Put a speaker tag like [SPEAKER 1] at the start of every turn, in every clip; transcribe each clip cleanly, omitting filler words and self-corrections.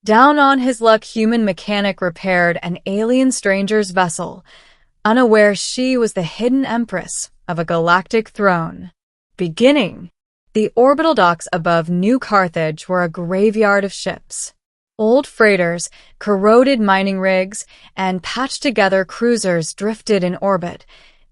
[SPEAKER 1] Down on his luck, human mechanic repaired an alien stranger's vessel, unaware she was the hidden Empress of a galactic throne. Beginning. The orbital docks above New Carthage were a graveyard of ships. Old freighters, corroded mining rigs, and patched-together cruisers drifted in orbit,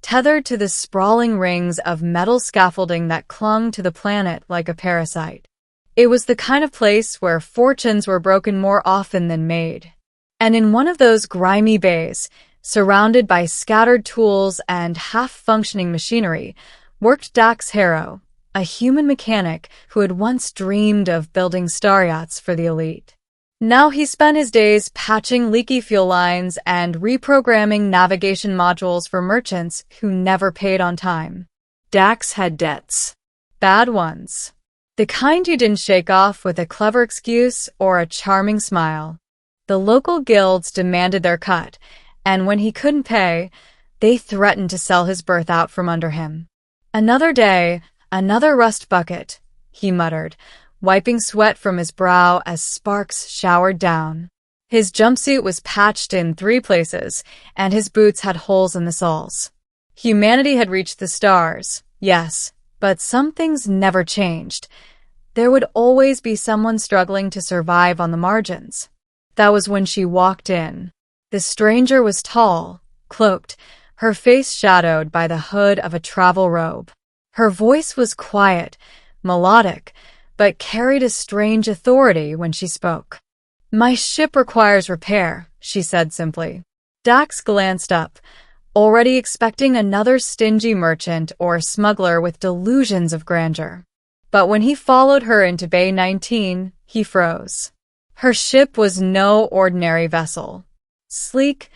[SPEAKER 1] tethered to the sprawling rings of metal scaffolding that clung to the planet like a parasite. It was the kind of place where fortunes were broken more often than made. And in one of those grimy bays, surrounded by scattered tools and half-functioning machinery, worked Dax Harrow, a human mechanic who had once dreamed of building star yachts for the elite. Now he spent his days patching leaky fuel lines and reprogramming navigation modules for merchants who never paid on time. Dax had debts. Bad ones. The kind you didn't shake off with a clever excuse or a charming smile. The local guilds demanded their cut, and when he couldn't pay, they threatened to sell his berth out from under him. Another day, another rust bucket, he muttered, wiping sweat from his brow as sparks showered down. His jumpsuit was patched in 3 places, and his boots had holes in the soles. Humanity had reached the stars, yes, but some things never changed. There would always be someone struggling to survive on the margins. That was when she walked in. The stranger was tall, cloaked, her face shadowed by the hood of a travel robe. Her voice was quiet, melodic, but carried a strange authority when she spoke. "My ship requires repair," she said simply. Dax glanced up, already expecting another stingy merchant or smuggler with delusions of grandeur. But when he followed her into Bay 19, he froze. Her ship was no ordinary vessel. Sleek,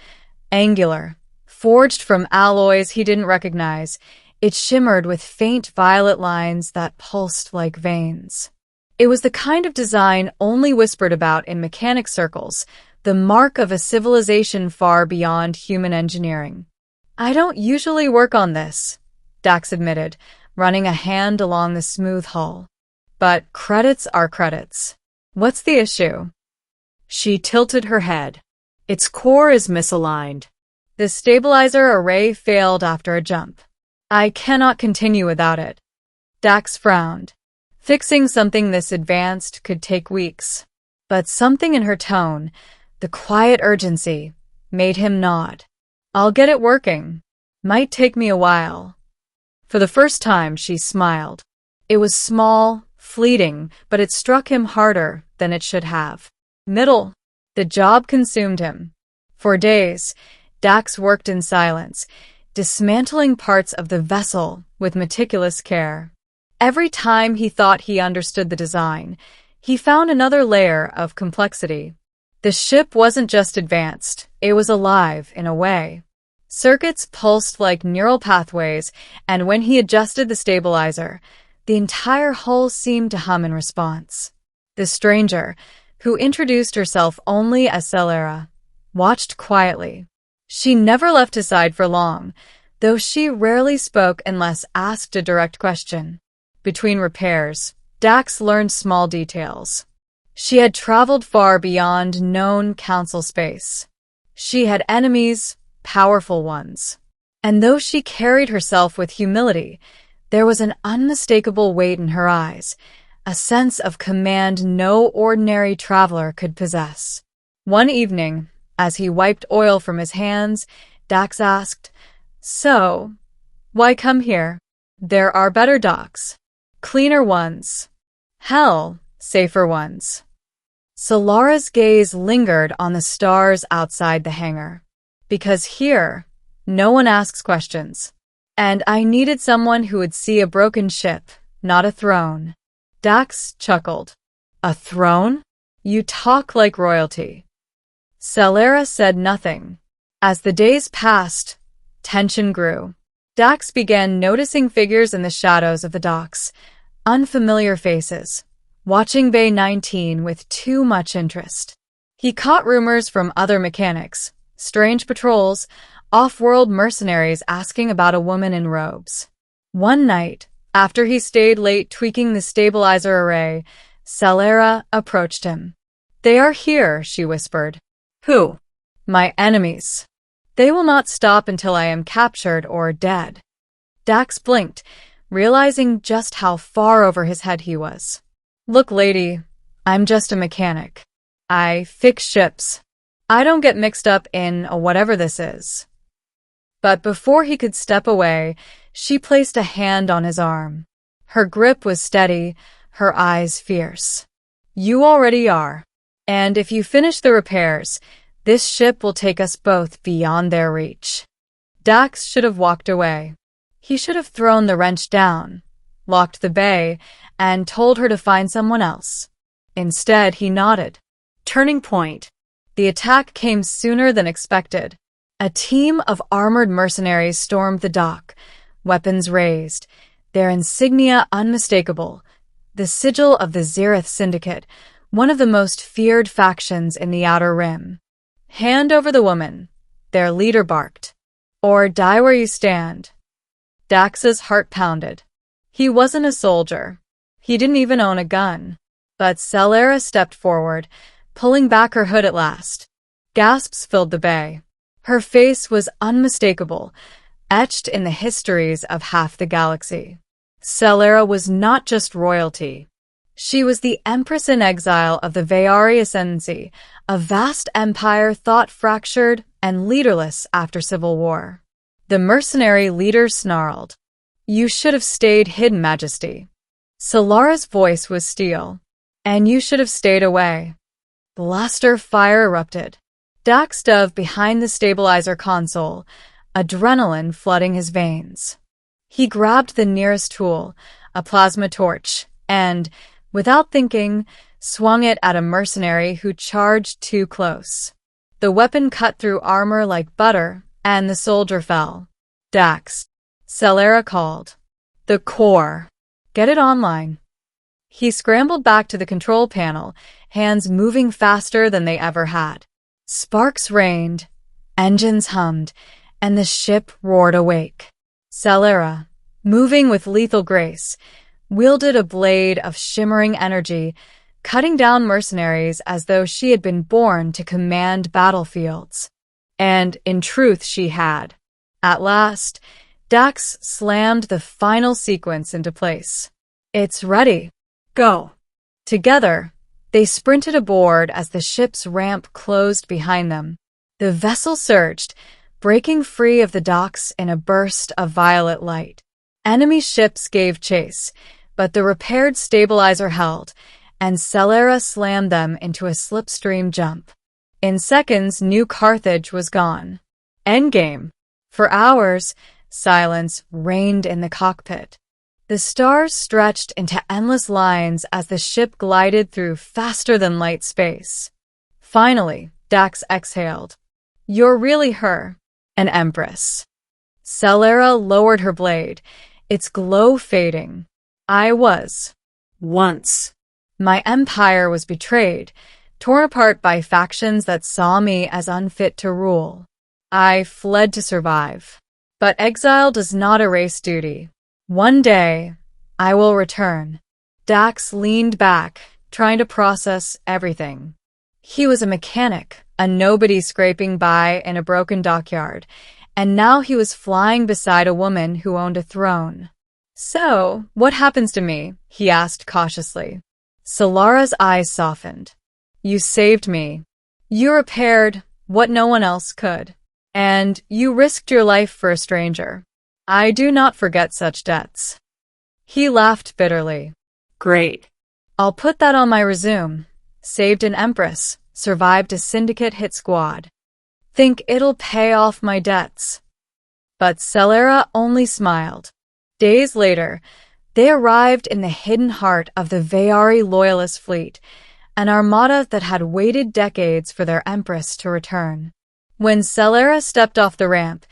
[SPEAKER 1] angular, forged from alloys he didn't recognize, it shimmered with faint violet lines that pulsed like veins. It was the kind of design only whispered about in mechanic circles, the mark of a civilization far beyond human engineering. "I don't usually work on this," Dax admitted, running a hand along the smooth hull. "But credits are credits. What's the issue?" She tilted her head. "Its core is misaligned. The stabilizer array failed after a jump. I cannot continue without it." Dax frowned. Fixing something this advanced could take weeks. But something in her tone, the quiet urgency, made him nod. "I'll get it working. Might take me a while." For the first time, she smiled. It was small, fleeting, but it struck him harder than it should have. Middle. The job consumed him. For days, Dax worked in silence, dismantling parts of the vessel with meticulous care. Every time he thought he understood the design, he found another layer of complexity. The ship wasn't just advanced, it was alive in a way. Circuits pulsed like neural pathways, and when he adjusted the stabilizer, the entire hull seemed to hum in response. The stranger, who introduced herself only as Celera, watched quietly. She never left his side for long, though she rarely spoke unless asked a direct question. Between repairs, Dax learned small details. She had traveled far beyond known council space. She had enemies, powerful ones. And though she carried herself with humility, there was an unmistakable weight in her eyes, a sense of command no ordinary traveler could possess. One evening, as he wiped oil from his hands, Dax asked, "So, why come here? There are better docks. Cleaner ones. Hell, safer ones." Solara's gaze lingered on the stars outside the hangar. "Because here, no one asks questions. And I needed someone who would see a broken ship, not a throne." Dax chuckled. "A throne? You talk like royalty." Celera said nothing. As the days passed, tension grew. Dax began noticing figures in the shadows of the docks, unfamiliar faces, watching Bay 19 with too much interest. He caught rumors from other mechanics, strange patrols, off-world mercenaries asking about a woman in robes. One night, after he stayed late tweaking the stabilizer array, Celera approached him. They are here, she whispered. Who? My enemies. They will not stop until I am captured or dead. Dax blinked, realizing just how far over his head he was. Look, lady, I'm just a mechanic. I fix ships. I don't get mixed up in whatever this is. But before he could step away, she placed a hand on his arm. Her grip was steady, her eyes fierce. You already are. And if you finish the repairs, this ship will take us both beyond their reach. Dax should have walked away. He should have thrown the wrench down, locked the bay, and told her to find someone else. Instead, he nodded. Turning point. The attack came sooner than expected. A team of armored mercenaries stormed the dock, weapons raised, their insignia unmistakable, the sigil of the Zereth Syndicate, one of the most feared factions in the Outer Rim. Hand over the woman, their leader barked. Or die where you stand. Dax's heart pounded. He wasn't a soldier. He didn't even own a gun. But Celera stepped forward, pulling back her hood at last. Gasps filled the bay. Her face was unmistakable, etched in the histories of half the galaxy. Celera was not just royalty. She was the Empress in exile of the Veari Ascendancy, a vast empire thought fractured and leaderless after civil war. The mercenary leader snarled. You should have stayed hidden, Majesty. Solara's voice was steel. And you should have stayed away. Blaster fire erupted. Dax dove behind the stabilizer console, adrenaline flooding his veins. He grabbed the nearest tool, a plasma torch, and, without thinking, swung it at a mercenary who charged too close. The weapon cut through armor like butter, and the soldier fell. Dax. Celera called. The core. Get it online. He scrambled back to the control panel, hands moving faster than they ever had. Sparks rained, engines hummed, and the ship roared awake. Celera, moving with lethal grace, wielded a blade of shimmering energy, cutting down mercenaries as though she had been born to command battlefields. And, in truth, she had. At last, Dax slammed the final sequence into place. It's ready. Go. Together, they sprinted aboard as the ship's ramp closed behind them. The vessel surged, breaking free of the docks in a burst of violet light. Enemy ships gave chase, but the repaired stabilizer held, and Celera slammed them into a slipstream jump. In seconds, New Carthage was gone. Endgame. For hours, silence reigned in the cockpit. The stars stretched into endless lines as the ship glided through faster-than-light space. Finally, Dax exhaled. You're really her, an Empress. Celera lowered her blade, its glow fading. I was. Once. My empire was betrayed, torn apart by factions that saw me as unfit to rule. I fled to survive. But exile does not erase duty. One day, I will return. Dax leaned back, trying to process everything. He was a mechanic, a nobody scraping by in a broken dockyard, and now he was flying beside a woman who owned a throne. So, what happens to me? He asked cautiously. Solara's eyes softened. You saved me. You repaired what no one else could. And you risked your life for a stranger. I do not forget such debts. He laughed bitterly. Great. I'll put that on my resume. Saved an Empress, survived a syndicate hit squad. Think it'll pay off my debts. But Celera only smiled. Days later, they arrived in the hidden heart of the Veari Loyalist fleet, an armada that had waited decades for their Empress to return. When Celera stepped off the ramp,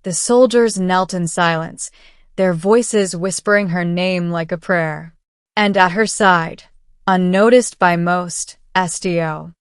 [SPEAKER 1] the soldiers knelt in silence, their voices whispering her name like a prayer. And at her side, unnoticed by most, SDO.